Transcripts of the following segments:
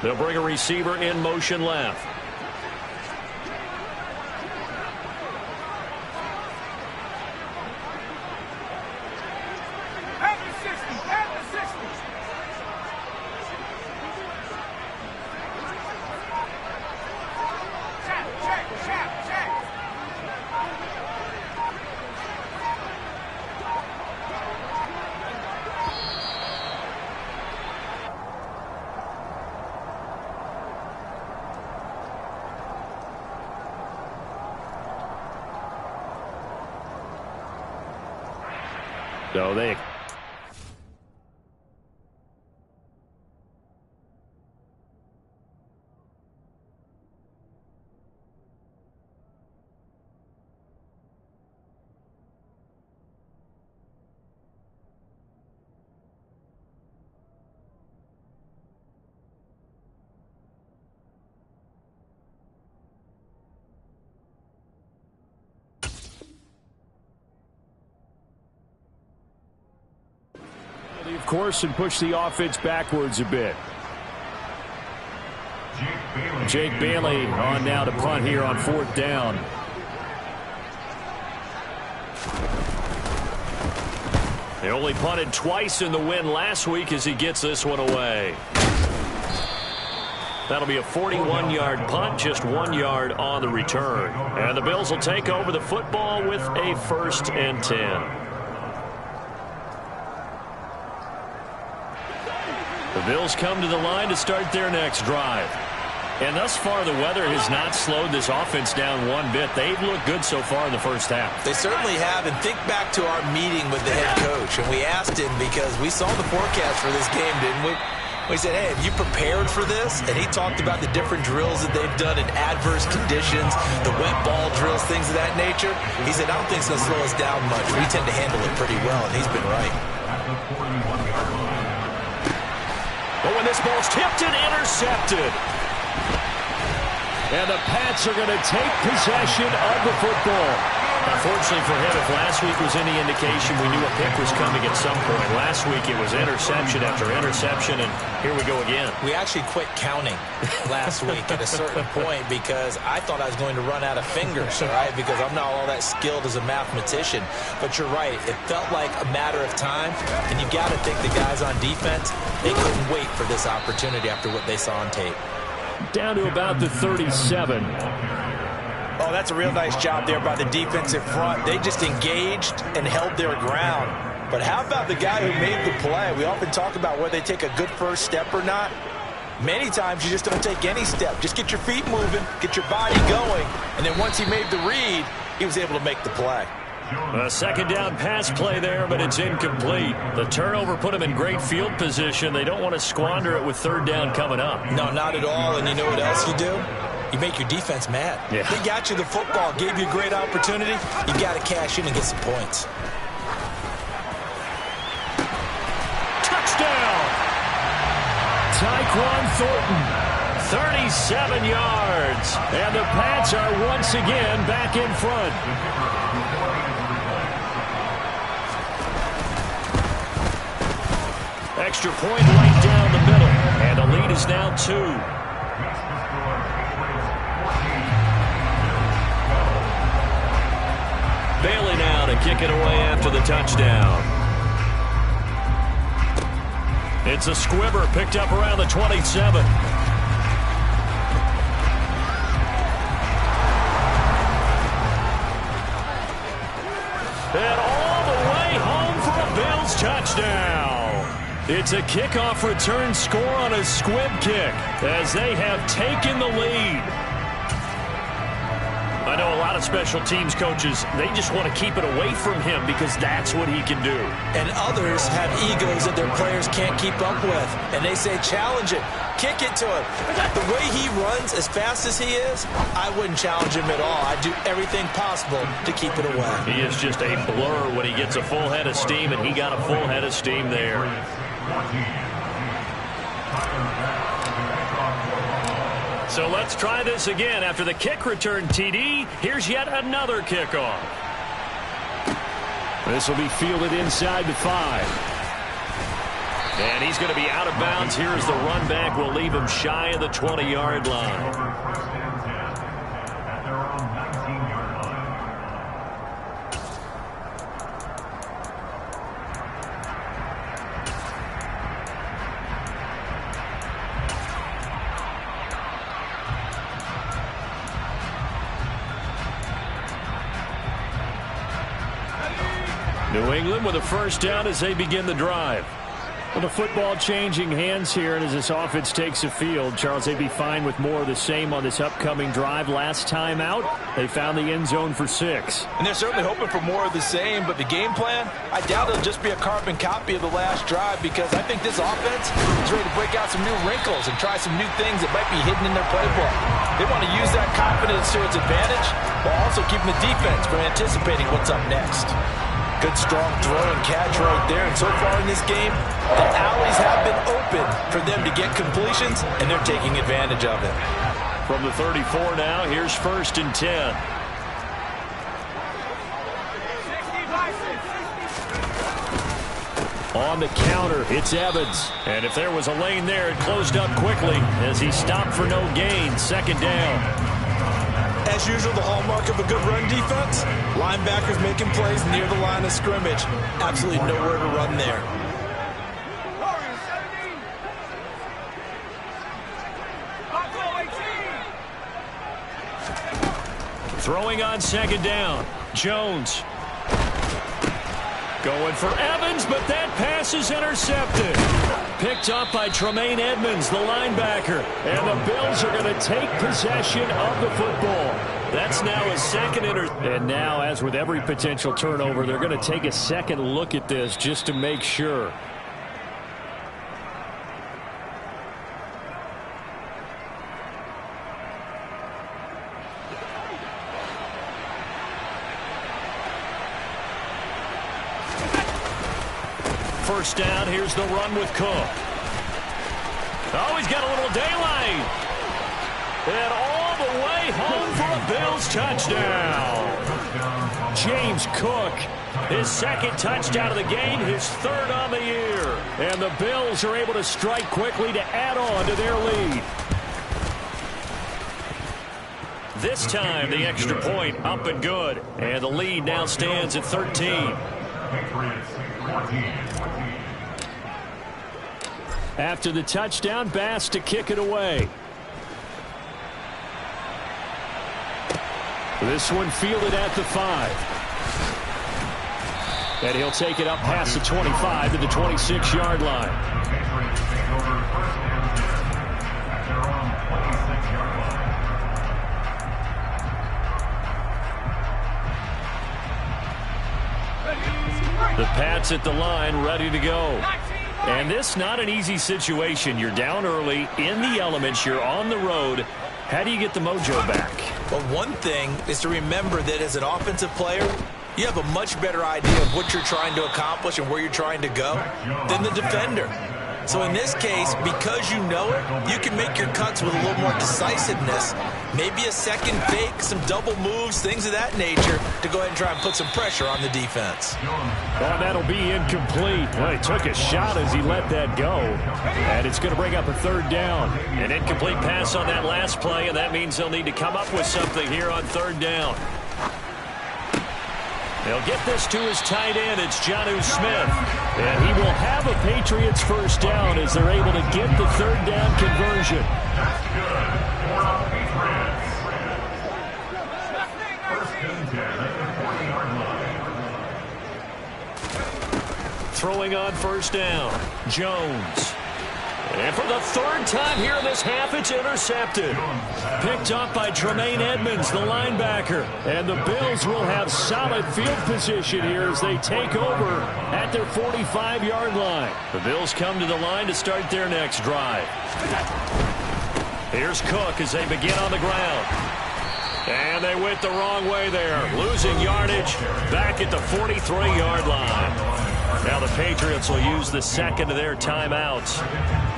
They'll bring a receiver in motion left. So they of course, and push the offense backwards a bit. Jake Bailey on now to punt here on 4th down. They only punted twice in the win last week as he gets this one away. That'll be a 41-yard punt, just 1 yard on the return. And the Bills will take over the football with a 1st and 10. The Bills come to the line to start their next drive. And thus far, the weather has not slowed this offense down one bit. They've looked good so far in the first half. They certainly have. And think back to our meeting with the head coach. And we asked him, because we saw the forecast for this game, didn't we? We said, hey, have you prepared for this? And he talked about the different drills that they've done in adverse conditions, the wet ball drills, things of that nature. He said, I don't think it's going to slow us down much. We tend to handle it pretty well, and he's been right. But when this ball's tipped and intercepted. And the Pats are going to take possession of the football. Unfortunately for him, if last week was any indication, we knew a pick was coming at some point. Last week it was interception after interception, and here we go again. We actually quit counting last week at a certain point because I thought I was going to run out of fingers, right? Because I'm not all that skilled as a mathematician. But you're right. It felt like a matter of time, and you got to think the guys on defense, they couldn't wait for this opportunity after what they saw on tape. Down to about the 37. Oh, that's a real nice job there by the defensive front. They just engaged and held their ground. But how about the guy who made the play? We often talk about whether they take a good first step or not. Many times you just don't take any step. Just get your feet moving, get your body going, and then once he made the read, he was able to make the play. A 2nd down pass play there, but it's incomplete. The turnover put them in great field position. They don't want to squander it with 3rd down coming up. No, not at all. And you know what else you do? You make your defense mad. Yeah. They got you the football, gave you a great opportunity. You got to cash in and get some points. Touchdown! Tyquan Thornton, 37 yards. And the Pats are once again back in front. Extra point right down the middle. And the lead is now 2. Bailey now to kick it away after the touchdown. It's a squibber picked up around the 27. And all the way home for a Bills touchdown. It's a kickoff return score on a squib kick as they have taken the lead. I know a lot of special teams coaches, they just want to keep it away from him because that's what he can do. And others have egos that their players can't keep up with. And they say, challenge it, kick it to him. The way he runs as fast as he is, I wouldn't challenge him at all. I'd do everything possible to keep it away. He is just a blur when he gets a full head of steam, and he got a full head of steam there. So let's try this again. After the kick return TD, here's yet another kickoff. This will be fielded inside the 5. And he's going to be out of bounds. Here's the run back. Will leave him shy of the 20-yard line. New England with a first down as they begin the drive. Well, the football changing hands here, and as this offense takes the field, Charles, they'd be fine with more of the same on this upcoming drive. Last time out, they found the end zone for 6. And they're certainly hoping for more of the same, but the game plan, I doubt it'll just be a carbon copy of the last drive, because I think this offense is ready to break out some new wrinkles and try some new things that might be hidden in their playbook. They want to use that confidence to its advantage while also keeping the defense from anticipating what's up next. Good, strong throw and catch right there. And so far in this game, the alleys have been open for them to get completions, and they're taking advantage of it. From the 34 now, here's 1st and 10. On the counter, it's Evans. And if there was a lane there, it closed up quickly as he stopped for no gain. 2nd down. As usual, the hallmark of a good run defense, linebackers making plays near the line of scrimmage. Absolutely nowhere to run there. Throwing on 2nd down. Jones. Going for Evans, but that pass is intercepted. Picked up by Tremaine Edmonds, the linebacker. And the Bills are going to take possession of the football. That's now a second And now, as with every potential turnover, they're going to take a second look at this just to make sure. First down, here's the run with Cook. Oh, he's got a little daylight. And all the way home for a Bills touchdown. James Cook, his 2nd touchdown of the game, his 3rd on the year. And the Bills are able to strike quickly to add on to their lead. This time, the extra point up and good. And the lead now stands at 13. After the touchdown, Bass to kick it away. This one fielded at the 5. And he'll take it up past the 25 to the 26-yard line. The Pats at the line, ready to go. And this not an easy situation. You're down early, in the elements, you're on the road. How do you get the mojo back? Well, one thing is to remember that as an offensive player, you have a much better idea of what you're trying to accomplish and where you're trying to go than the defender. So in this case, because you know it, you can make your cuts with a little more decisiveness. Maybe a second fake, some double moves, things of that nature to go ahead and try and put some pressure on the defense. Oh, that'll be incomplete. Well, he took a shot as he let that go. And it's going to bring up a 3rd down. An incomplete pass on that last play, and that means they'll need to come up with something here on 3rd down. They'll get this to his tight end. It's Jonnu Smith. And he will have a Patriots first down as they're able to get the 3rd down conversion. That's good. For the Patriots. First and 10 at the 40-yard line. Throwing on 1st down. Jones. And for the 3rd time here in this half, it's intercepted. Picked up by Tremaine Edmonds, the linebacker. And the Bills will have solid field position here as they take over at their 45-yard line. The Bills come to the line to start their next drive. Here's Cook as they begin on the ground. And they went the wrong way there, losing yardage back at the 43-yard line. Now the Patriots will use the 2nd of their timeouts.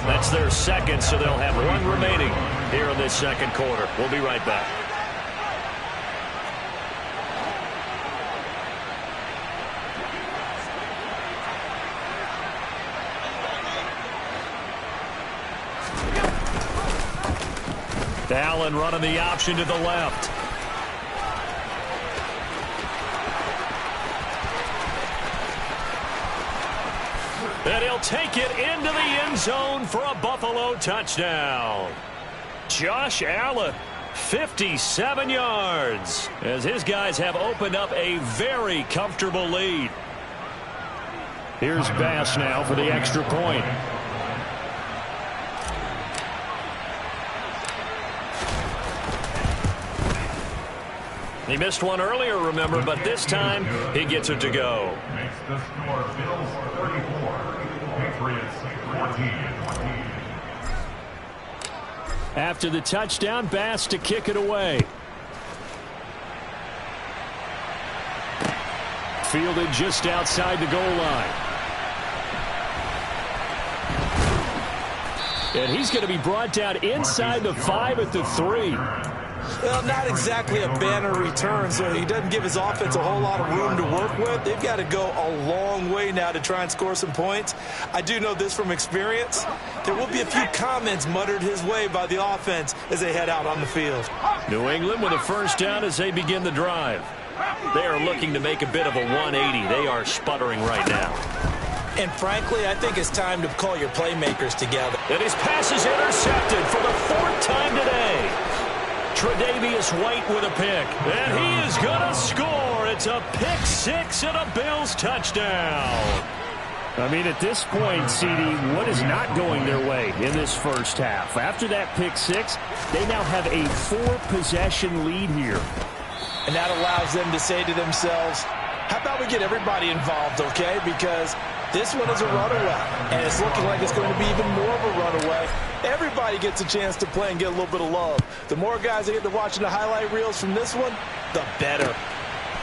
That's their 2nd, so they'll have 1 remaining here in this 2nd quarter. We'll be right back. Allen running the option to the left. And he'll take it into the end zone for a Buffalo touchdown. Josh Allen, 57 yards, as his guys have opened up a very comfortable lead. Here's Bass now for the extra point. He missed one earlier, remember, but this time he gets it to go. Makes the score Bills 34, Patriots 14. After the touchdown, Bass to kick it away. Fielded just outside the goal line. And he's going to be brought down inside the 5 at the 3. Well, not exactly a banner return, so he doesn't give his offense a whole lot of room to work with. They've got to go a long way now to try and score some points. I do know this from experience. There will be a few comments muttered his way by the offense as they head out on the field. New England with a first down as they begin the drive. They are looking to make a bit of a 180. They are sputtering right now. And frankly, I think it's time to call your playmakers together. And his pass is intercepted for the 4th time today. Tre'Davious White with a pick, and he is going to score. It's a pick 6 and a Bills touchdown. I mean, at this point, CD, what is not going their way in this first half? After that pick 6, they now have a 4-possession lead here. And that allows them to say to themselves, how about we get everybody involved, okay? Because this one is a runaway, and it's looking like it's going to be even more of a runaway. Everybody gets a chance to play and get a little bit of love. The more guys that get to watching the highlight reels from this one, the better.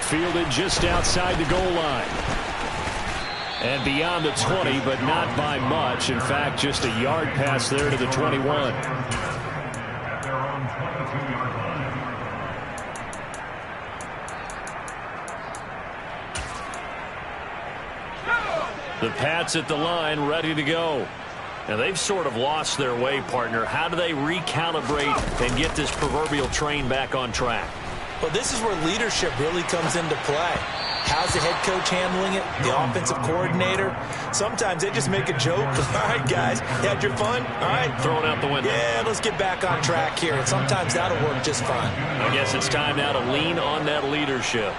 Fielded just outside the goal line. And beyond the 20, but not by much. In fact, just a yard pass there to the 21. At their own 22-yard line. The Pats at the line, ready to go. Now, they've sort of lost their way, partner. How do they recalibrate and get this proverbial train back on track? Well, this is where leadership really comes into play. How's the head coach handling it? The offensive coordinator? Sometimes they just make a joke. All right, guys, you had your fun? All right. Throw it out the window. Yeah, let's get back on track here. And sometimes that'll work just fine. I guess it's time now to lean on that leadership.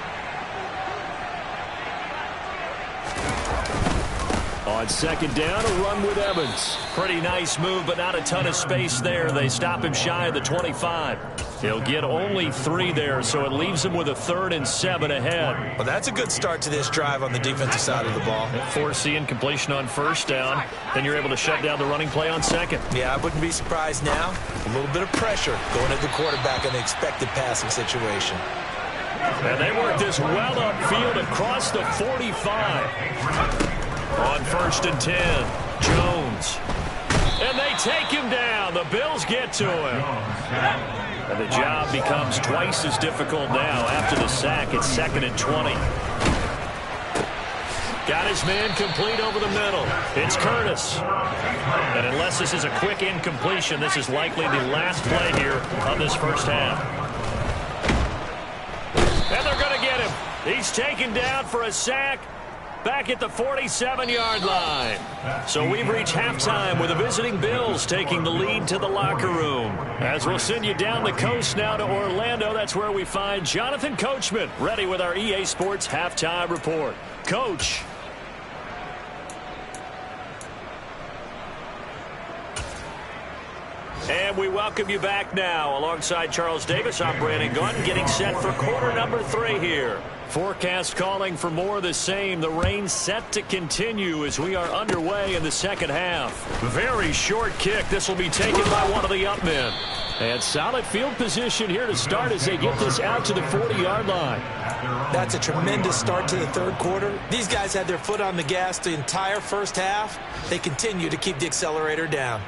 On second down, a run with Evans. Pretty nice move, but not a ton of space there. They stop him shy of the 25. He'll get only 3 there, so it leaves him with a 3rd and 7 ahead. Well, that's a good start to this drive on the defensive side of the ball. Force the incompletion on first down. Then you're able to shut down the running play on second. Yeah, I wouldn't be surprised now. A little bit of pressure going at the quarterback in the expected passing situation. And they work this well upfield across the 45. On 1st and 10, Jones. And they take him down. The Bills get to him. And the job becomes twice as difficult now after the sack. It's 2nd and 20. Got his man complete over the middle. It's Curtis. And unless this is a quick incompletion, this is likely the last play here of this first half. And they're going to get him. He's taken down for a sack. Back at the 47-yard line. So we've reached halftime with the visiting Bills taking the lead to the locker room. As we'll send you down the coast now to Orlando, that's where we find Jonathan Coachman ready with our EA Sports Halftime Report. Coach. And we welcome you back now. Alongside Charles Davis, I'm Brandon Gunn, getting set for quarter number 3 here. Forecast calling for more of the same. The rain set to continue as we are underway in the second half. Very short kick. This will be taken by one of the up men. And solid field position here to start as they get this out to the 40-yard line. That's a tremendous start to the third quarter. These guys had their foot on the gas the entire first half. They continue to keep the accelerator down.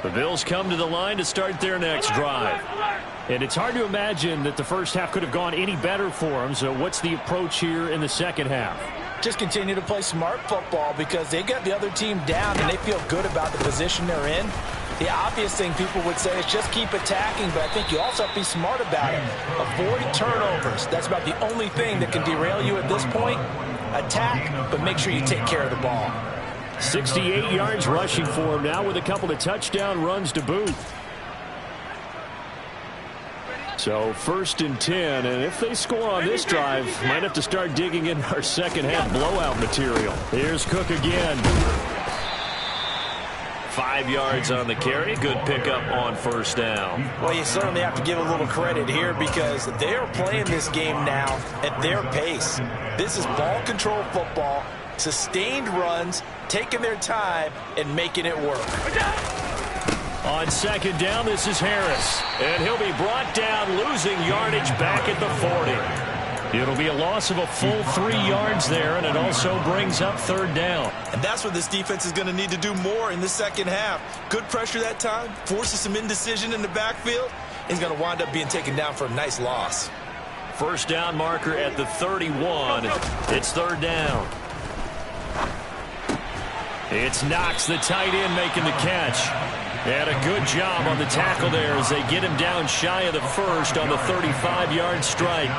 The Bills come to the line to start their next drive. And it's hard to imagine that the first half could have gone any better for them. So what's the approach here in the second half? Just continue to play smart football because they got the other team down and they feel good about the position they're in. The obvious thing people would say is just keep attacking, but I think you also have to be smart about it. Avoid turnovers. That's about the only thing that can derail you at this point. Attack, but make sure you take care of the ball. 68 yards rushing for him now with a couple of touchdown runs to boot. So 1st and 10, and if they score on this drive, might have to start digging in our second half blowout material. Here's Cook again. 5 yards on the carry. Good pickup on 1st down. Well, you certainly have to give a little credit here because they're playing this game now at their pace. This is ball control football, sustained runs, taking their time, and making it work. On 2nd down, this is Harris. And he'll be brought down, losing yardage back at the 40. It'll be a loss of a full 3 yards there, and it also brings up 3rd down. And that's what this defense is going to need to do more in the second half. Good pressure that time, forces some indecision in the backfield. He's going to wind up being taken down for a nice loss. 1st down marker at the 31. It's 3rd down. It's Knox, the tight end, making the catch. And a good job on the tackle there as they get him down shy of the 1st on the 35-yard strike.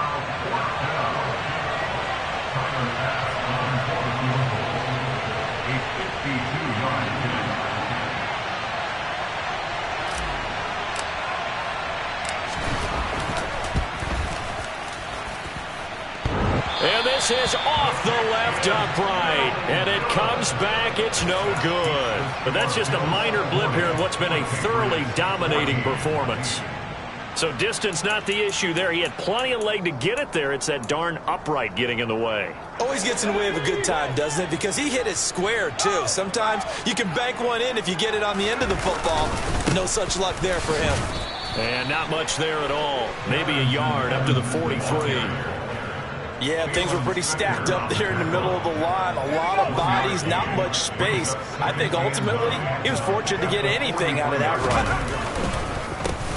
And this is off the left upright. And it comes back. It's no good. But that's just a minor blip here in what's been a thoroughly dominating performance. So distance not the issue there. He had plenty of leg to get it there. It's that darn upright getting in the way. Always gets in the way of a good time, doesn't it? Because he hit it square, too. Sometimes you can bank one in if you get it on the end of the football. No such luck there for him. And not much there at all. Maybe a yard up to the 43. Yeah, things were pretty stacked up there in the middle of the line. A lot of bodies, not much space. I think ultimately he was fortunate to get anything out of that run.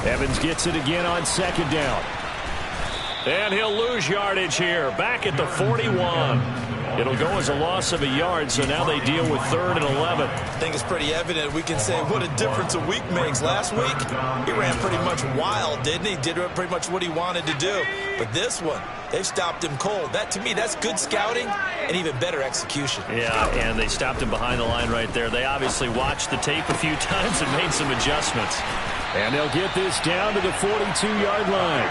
Evans gets it again on 2nd down. And he'll lose yardage here, back at the 41. It'll go as a loss of a yard, so now they deal with 3rd and 11. I think it's pretty evident. We can say what a difference a week makes. Last week, he ran pretty much wild, didn't he? Did pretty much what he wanted to do. But this one, they've stopped him cold. That, to me, that's good scouting and even better execution. Yeah, and they stopped him behind the line right there. They obviously watched the tape a few times and made some adjustments. And they'll get this down to the 42-yard line.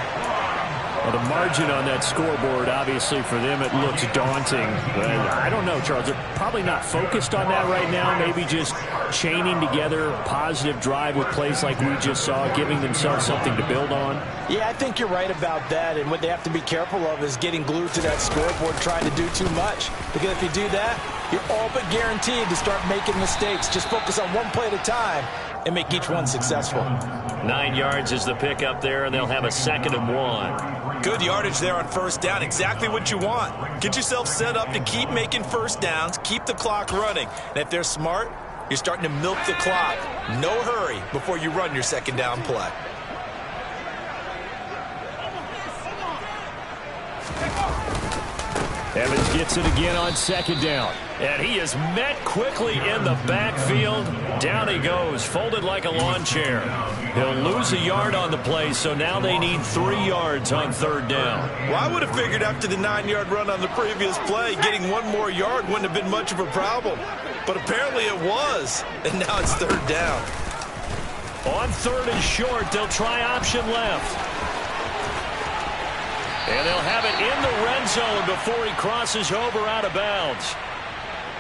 Well, the margin on that scoreboard, obviously, for them, it looks daunting. But I don't know, Charles. They're probably not focused on that right now. Maybe just chaining together a positive drive with plays like we just saw, giving themselves something to build on. Yeah, I think you're right about that. And what they have to be careful of is getting glued to that scoreboard, trying to do too much. Because if you do that, you're all but guaranteed to start making mistakes. Just focus on one play at a time and make each one successful. 9 yards is the pickup there, and they'll have a 2nd and 1. Good yardage there on 1st down. Exactly what you want. Get yourself set up to keep making 1st downs, keep the clock running. And if they're smart, you're starting to milk the clock. No hurry before you run your 2nd down play. Evans gets it again on 2nd down. And he is met quickly in the backfield. Down he goes, folded like a lawn chair. He'll lose a yard on the play, so now they need 3 yards on 3rd down. Well, I would have figured after the 9-yard run on the previous play, getting 1 more yard wouldn't have been much of a problem. But apparently it was, and now it's 3rd down. On 3rd and short, they'll try option left. And they'll have it in the red zone before he crosses over out of bounds.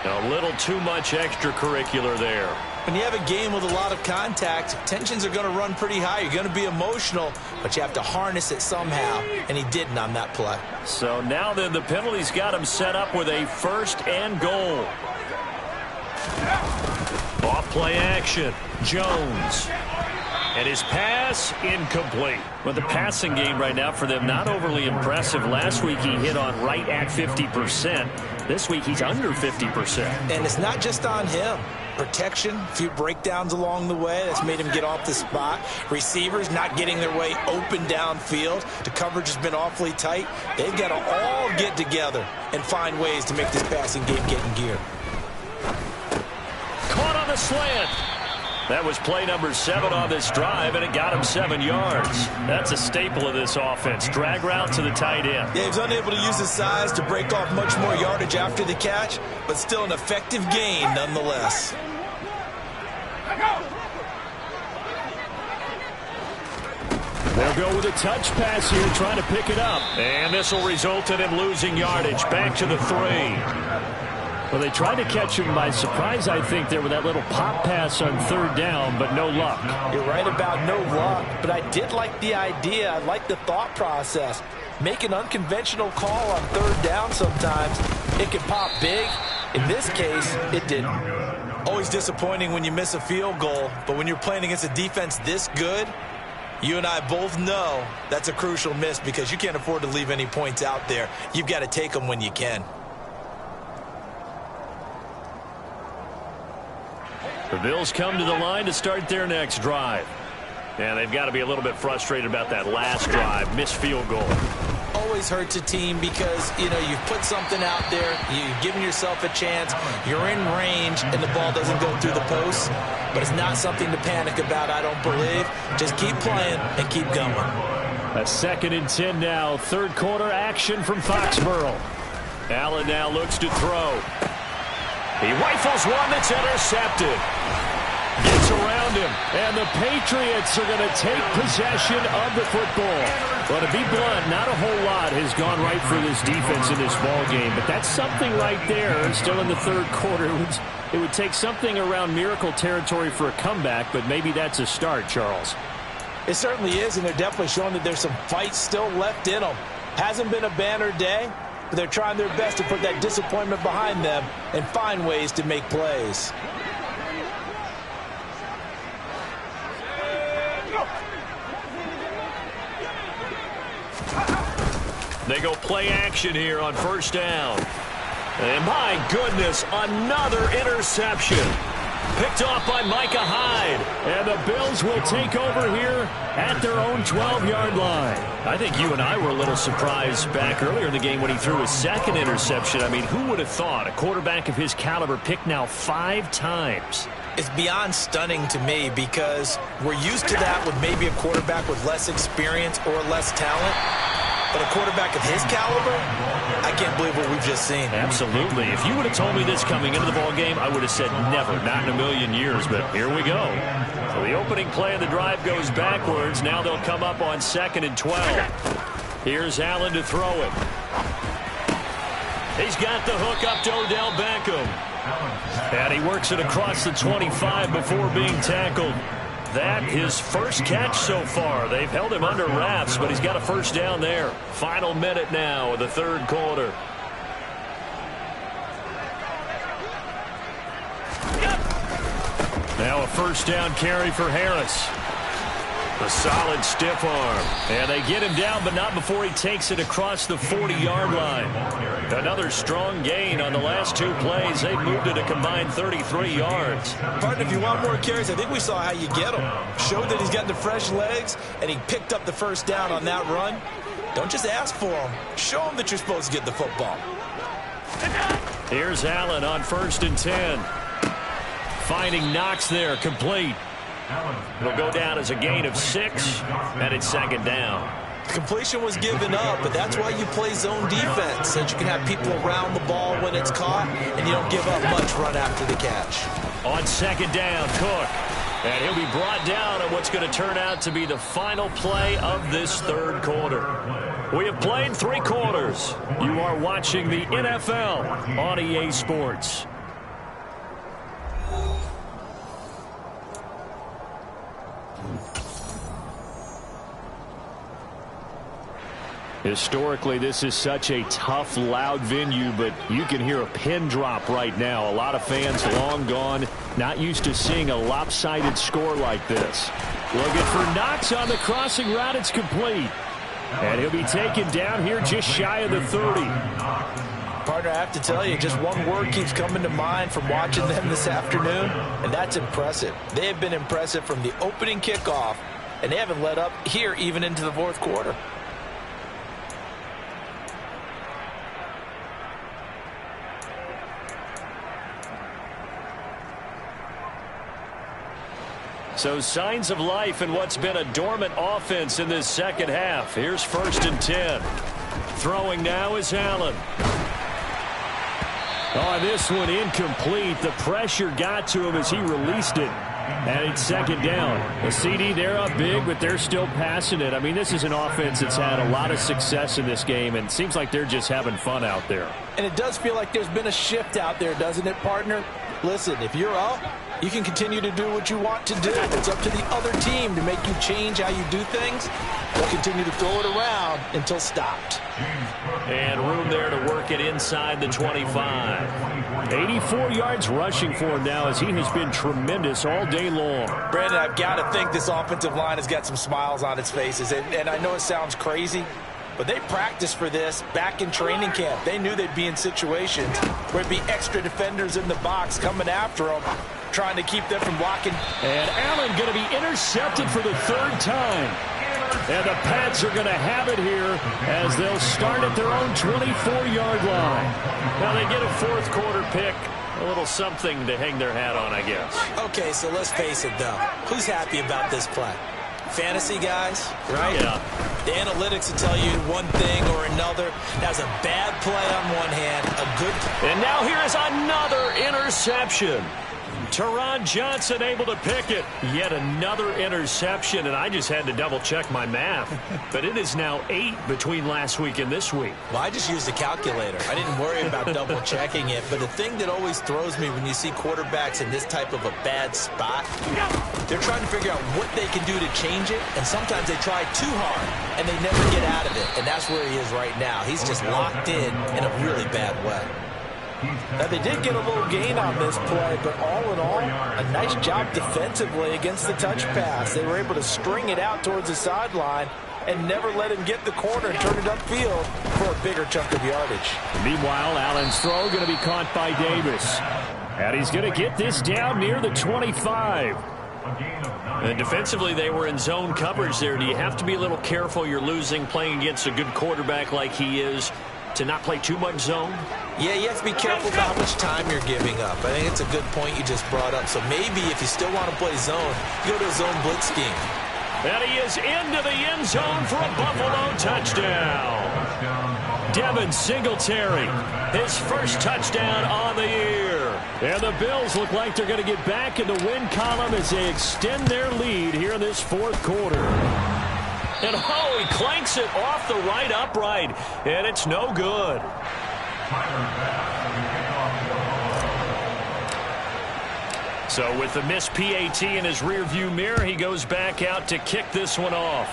A little too much extracurricular there. When you have a game with a lot of contact, tensions are going to run pretty high. You're going to be emotional, but you have to harness it somehow, and he didn't on that play. So now then the penalty's got him set up with a 1st and goal. Off play action. Jones. And his pass incomplete. Well, the passing game right now for them not overly impressive. Last week he hit on right at 50%. This week he's under 50%. And it's not just on him. protection, a few breakdowns along the way. That's made him get off the spot. Receivers not getting their way open downfield. The coverage has been awfully tight. They've got to all get together and find ways to make this passing game get in gear. Caught on the slant. That was play number 7 on this drive, and it got him 7 yards. That's a staple of this offense. Drag route to the tight end. Yeah, he was unable to use his size to break off much more yardage after the catch, but still an effective gain nonetheless. They'll go with a touch pass here, trying to pick it up. And this will result in him losing yardage. Back to the 3. Well, they tried to catch him by surprise, I think, there with that little pop pass on 3rd down, but no luck. You're right about no luck, but I did like the idea. I like the thought process. Make an unconventional call on 3rd down sometimes. It can pop big. In this case, it didn't. Always disappointing when you miss a field goal, but when you're playing against a defense this good, you and I both know that's a crucial miss because you can't afford to leave any points out there. You've got to take them when you can. The Bills come to the line to start their next drive. And they've got to be a little bit frustrated about that last drive. Missed field goal. Always hurts a team because, you know, you've put something out there. You've given yourself a chance. You're in range, and the ball doesn't go through the posts. But it's not something to panic about, I don't believe. Just keep playing and keep going. A 2nd and 10 now. 3rd quarter action from Foxborough. Allen now looks to throw. He rifles one that's intercepted. Gets around him. And the Patriots are going to take possession of the football. Well, to be blunt, not a whole lot has gone right for this defense in this ball game, but that's something right there. Still in the 3rd quarter. It would take something around miracle territory for a comeback, but maybe that's a start, Charles. It certainly is, and they're definitely showing that there's some fight still left in them. Hasn't been a banner day, but they're trying their best to put that disappointment behind them and find ways to make plays. They go play action here on 1st down. And my goodness, another interception. Picked off by Micah Hyde. And the Bills will take over here at their own 12-yard line. I think you and I were a little surprised back earlier in the game when he threw his 2nd interception. I mean, who would have thought a quarterback of his caliber picked now 5 times? It's beyond stunning to me because we're used to that with maybe a quarterback with less experience or less talent. But a quarterback of his caliber, I can't believe what we've just seen. Absolutely. If you would have told me this coming into the ball game, I would have said never, not in a million years. But here we go. So the opening play of the drive goes backwards. Now they'll come up on 2nd and 12. Here's Allen to throw it. He's got the hook up to Odell Beckham. And he works it across the 25 before being tackled. That his first catch so far. They've held him under wraps, but he's got a 1st down there. Final minute now of the 3rd quarter. Now a 1st down carry for Harris. A solid stiff arm. And they get him down, but not before he takes it across the 40-yard line. Another strong gain on the last 2 plays. They've moved it a combined 33 yards. Partner, if you want more carries, I think we saw how you get him. Showed that he's got the fresh legs, and he picked up the 1st down on that run. Don't just ask for him. Show him that you're supposed to get the football. Here's Allen on 1st and 10. Finding Knox there, complete. It'll go down as a gain of 6, and it's 2nd down. Completion was given up, but that's why you play zone defense, so that you can have people around the ball when it's caught, and you don't give up much run after the catch. On 2nd down, Cook. And he'll be brought down on what's going to turn out to be the final play of this 3rd quarter. We have played 3 quarters. You are watching the NFL on EA Sports. Historically, this is such a tough, loud venue, but you can hear a pin drop right now. A lot of fans long gone, not used to seeing a lopsided score like this. Looking for Knox on the crossing route. It's complete. And he'll be taken down here just shy of the 30. Partner, I have to tell you, just one word keeps coming to mind from watching them this afternoon, and that's impressive. They have been impressive from the opening kickoff, and they haven't let up here even into the fourth quarter. So signs of life in what's been a dormant offense in this second half. Here's 1st and 10. Throwing now is Allen. Oh, this one incomplete. The pressure got to him as he released it. And it's 2nd down. The CD, they're up big, but they're still passing it. I mean, this is an offense that's had a lot of success in this game, and it seems like they're just having fun out there. And it does feel like there's been a shift out there, doesn't it, partner? Listen, if you're up, you can continue to do what you want to do. It's up to the other team to make you change how you do things. They'll continue to throw it around until stopped. And room there to work it inside the 25. 84 yards rushing for him now as he has been tremendous all day long. Brandon, I've got to think this offensive line has got some smiles on its faces. And I know it sounds crazy, but they practiced for this back in training camp. They knew they'd be in situations where it'd be extra defenders in the box coming after them, trying to keep them from blocking. And Allen going to be intercepted for the 3rd time. And the Pats are going to have it here as they'll start at their own 24-yard line. Now they get a 4th quarter pick. A little something to hang their hat on, I guess. Okay, so let's face it, though. Who's happy about this play? Fantasy guys, right? Yeah. The analytics will tell you one thing or another. That's a bad play on one hand, a good play. And now here is another interception. Teron Johnson able to pick it. Yet another interception, and I just had to double-check my math. But it is now 8 between last week and this week. Well, I just used a calculator. I didn't worry about double-checking it. But the thing that always throws me when you see quarterbacks in this type of a bad spot, they're trying to figure out what they can do to change it, and sometimes they try too hard, and they never get out of it. And that's where he is right now. He's just locked in a really bad way. Now, they did get a little gain on this play, but all in all, a nice job defensively against the touch pass. They were able to string it out towards the sideline and never let him get the corner and turn it upfield for a bigger chunk of yardage. Meanwhile, Allen's throw going to be caught by Davis. And he's going to get this down near the 25. And defensively, they were in zone coverage there. Do you have to be a little careful? You're losing playing against a good quarterback like he is to not play too much zone? Yeah, you have to be careful about how much time you're giving up. I think it's a good point you just brought up. So maybe if you still want to play zone, you go to a zone blitz scheme. And he is into the end zone for a Buffalo touchdown. Devin Singletary, his first touchdown on the year. And the Bills look like they're going to get back in the win column as they extend their lead here in this 4th quarter. And oh, he clanks it off the right upright, and it's no good. So with the missed PAT in his rearview mirror, he goes back out to kick this one off.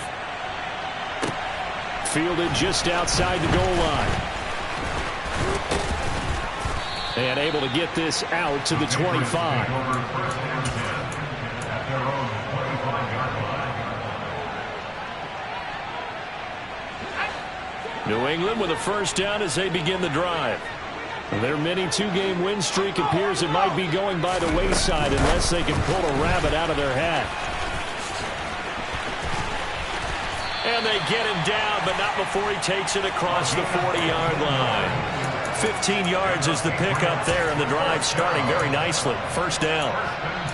Fielded just outside the goal line. And able to get this out to the 25. New England with a 1st down as they begin the drive. Their mini 2-game win streak appears it might be going by the wayside unless they can pull a rabbit out of their hat. And they get him down, but not before he takes it across the 40-yard line. 15 yards is the pickup there, and the drive starting very nicely. 1st down.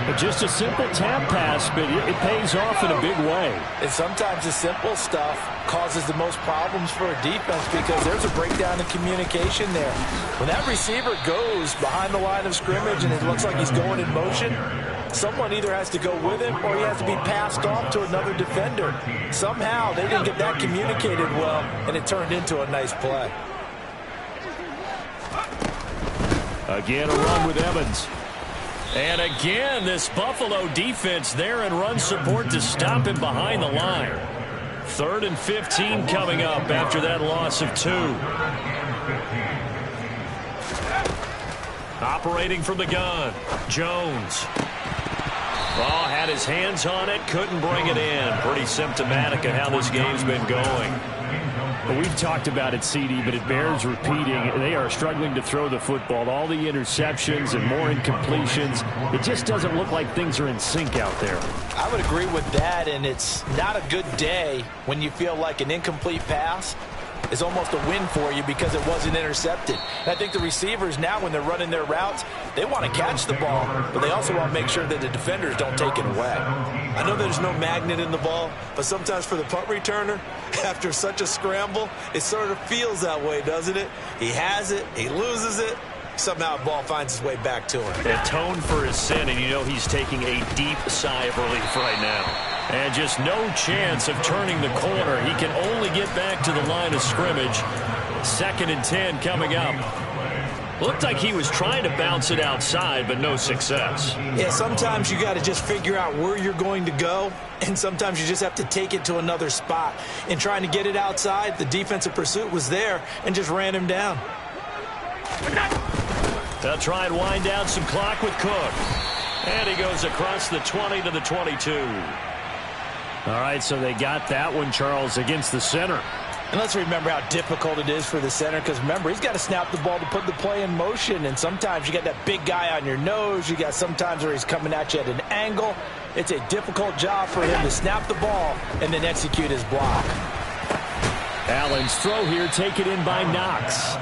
But just a simple tap pass, but it pays off in a big way. And sometimes the simple stuff causes the most problems for a defense because there's a breakdown in communication there. When that receiver goes behind the line of scrimmage and it looks like he's going in motion, someone either has to go with him or he has to be passed off to another defender. Somehow they didn't get that communicated well, and it turned into a nice play. Again, a run with Evans. And again, this Buffalo defense there in run support to stop him behind the line. 3rd and 15 coming up after that loss of 2. Operating from the gun, Jones. Oh, had his hands on it, couldn't bring it in. Pretty symptomatic of how this game's been going. Well, we've talked about it, CD, but it bears repeating. They are struggling to throw the football. All the interceptions and more incompletions. It just doesn't look like things are in sync out there. I would agree with that, and it's not a good day when you feel like an incomplete pass is almost a win for you because it wasn't intercepted. And I think the receivers now, when they're running their routes, they want to catch the ball, but they also want to make sure that the defenders don't take it away. I know there's no magnet in the ball, but sometimes for the punt returner, after such a scramble, it sort of feels that way, doesn't it? He has it, he loses it, somehow the ball finds its way back to him. Atoned for his sin, and you know he's taking a deep sigh of relief right now. And just no chance of turning the corner. He can only get back to the line of scrimmage. 2nd and 10 coming up. Looked like he was trying to bounce it outside, but no success. Yeah, sometimes you got to just figure out where you're going to go, and sometimes you just have to take it to another spot. In trying to get it outside, the defensive pursuit was there and just ran him down. They'll try and wind down some clock with Cook. And he goes across the 20 to the 22. All right, so they got that one, Charles, against the center. And let's remember how difficult it is for the center, because remember, he's got to snap the ball to put the play in motion, and sometimes you got that big guy on your nose. You got sometimes where he's coming at you at an angle. It's a difficult job for him to snap the ball and then execute his block. Allen's throw here taken in by Knox.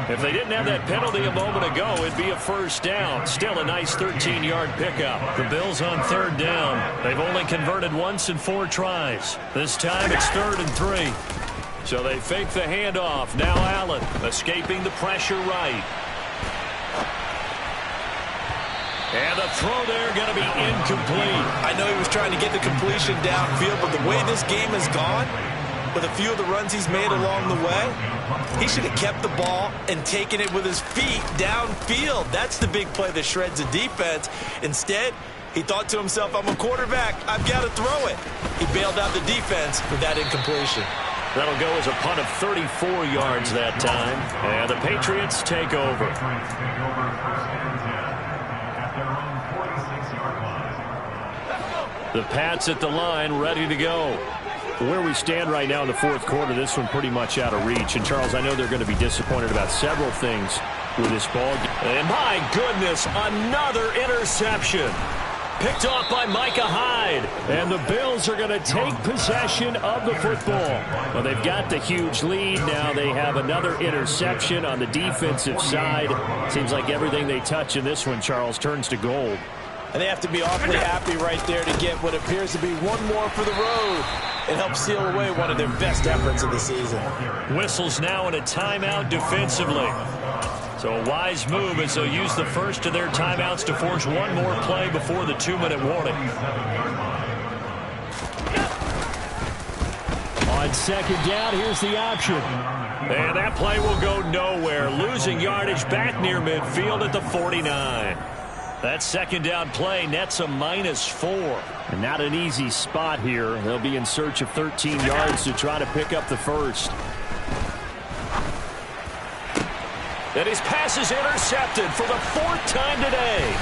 If they didn't have that penalty a moment ago, it'd be a first down. Still a nice 13-yard pickup. The Bills on 3rd down. They've only converted once in 4 tries. This time it's 3rd and 3. So they fake the handoff. Now Allen escaping the pressure right. And the throw there going to be incomplete. I know he was trying to get the completion downfield, but the way this game has gone, with a few of the runs he's made along the way, he should have kept the ball and taken it with his feet downfield. That's the big play that shreds the defense. Instead, he thought to himself, I'm a quarterback, I've got to throw it. He bailed out the defense with that incompletion. That'll go as a punt of 34 yards that time. And the Patriots take over. The Pats at the line, ready to go. Where we stand right now in the 4th quarter, this one pretty much out of reach. And, Charles, I know they're going to be disappointed about several things with this ball. And, my goodness, another interception. Picked off by Micah Hyde. And the Bills are going to take possession of the football. Well, they've got the huge lead. Now they have another interception on the defensive side. Seems like everything they touch in this one, Charles, turns to gold. And they have to be awfully happy right there to get what appears to be one more for the road. It helps seal away one of their best efforts of the season. Whistles now in a timeout defensively. So a wise move as they'll use the first of their timeouts to force one more play before the 2-minute warning. On 2nd down, here's the option. And that play will go nowhere. Losing yardage back near midfield at the 49. That 2nd down play nets a -4. And not an easy spot here. They'll be in search of 13 yards to try to pick up the first. And his pass is intercepted for the 4th time today.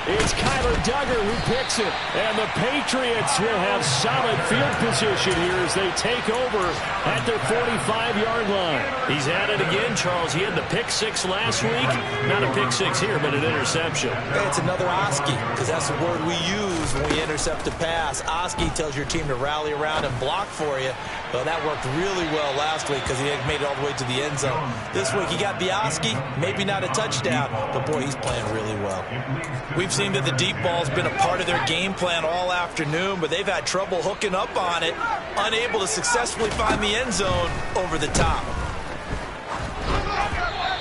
It's Kyler Duggar who picks it. And the Patriots will have solid field position here as they take over at their 45-yard line. He's at it again, Charles. He had the pick 6 last week. Not a pick 6 here, but an interception. Hey, it's another Oski, because that's the word we use when we intercept a pass. Oski tells your team to rally around and block for you. Well, that worked really well last week because he had made it all the way to the end zone. This week he got the Oski, maybe not a touchdown, but boy, he's playing really well. We've seen that the deep ball's been a part of their game plan all afternoon, but they've had trouble hooking up on it, unable to successfully find the end zone over the top.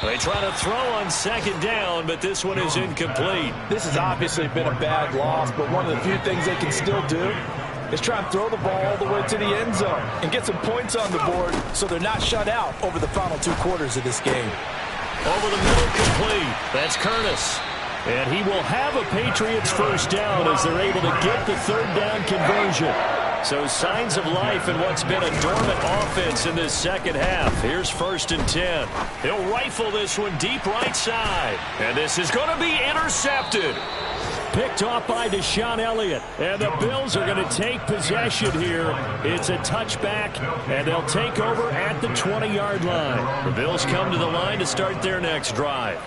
They try to throw on 2nd down, but this one is incomplete. This has obviously been a bad loss, but one of the few things they can still do is try and throw the ball all the way to the end zone and get some points on the board so they're not shut out over the final 2 quarters of this game. Over the middle, complete. That's Curtis. And he will have a Patriots first down as they're able to get the 3rd down conversion. So signs of life in what's been a dormant offense in this 2nd half. Here's 1st and 10. He'll rifle this one deep right side. And this is going to be intercepted. Picked off by Deshaun Elliott. And the Bills are going to take possession here. It's a touchback, and they'll take over at the 20-yard line. The Bills come to the line to start their next drive.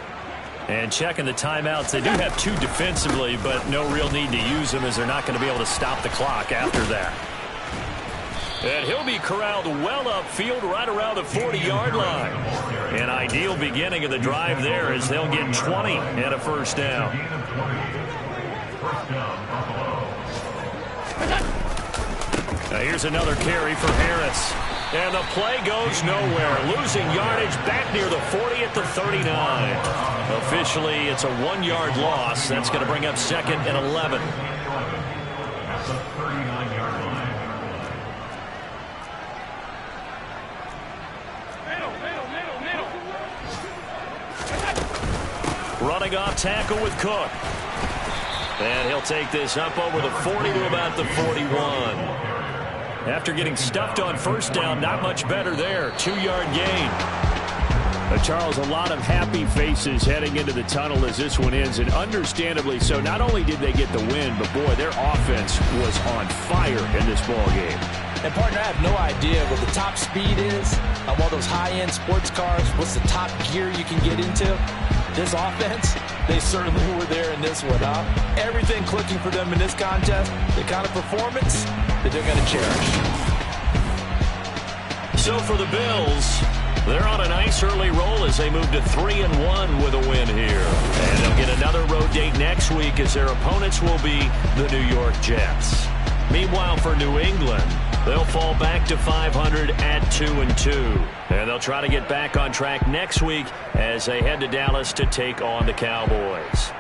And checking the timeouts, they do have 2 defensively, but no real need to use them as they're not going to be able to stop the clock after that. And he'll be corralled well upfield right around the 40-yard line. An ideal beginning of the drive there as they'll get 20 and a first down. Now here's another carry for Harris. And the play goes nowhere. Losing yardage back near the 40 at the 39. Officially, it's a 1-yard loss. That's going to bring up 2nd and 11. Running off tackle with Cook. And he'll take this up over the 40 to about the 41. After getting stuffed on first down, not much better there. 2-yard gain. Charles, a lot of happy faces heading into the tunnel as this one ends, and understandably so. Not only did they get the win, but boy, their offense was on fire in this ball game. And partner, I have no idea what the top speed is on one of those high-end sports cars. What's the top gear you can get into? This offense, they certainly were there in this one, huh? Everything clicking for them in this contest, the kind of performance that they're going to cherish. So for the Bills, they're on a nice early roll as they move to 3-1 with a win here. And they'll get another road date next week as their opponents will be the New York Jets. Meanwhile, for New England, they'll fall back to 500 at 2-2. And they'll try to get back on track next week as they head to Dallas to take on the Cowboys.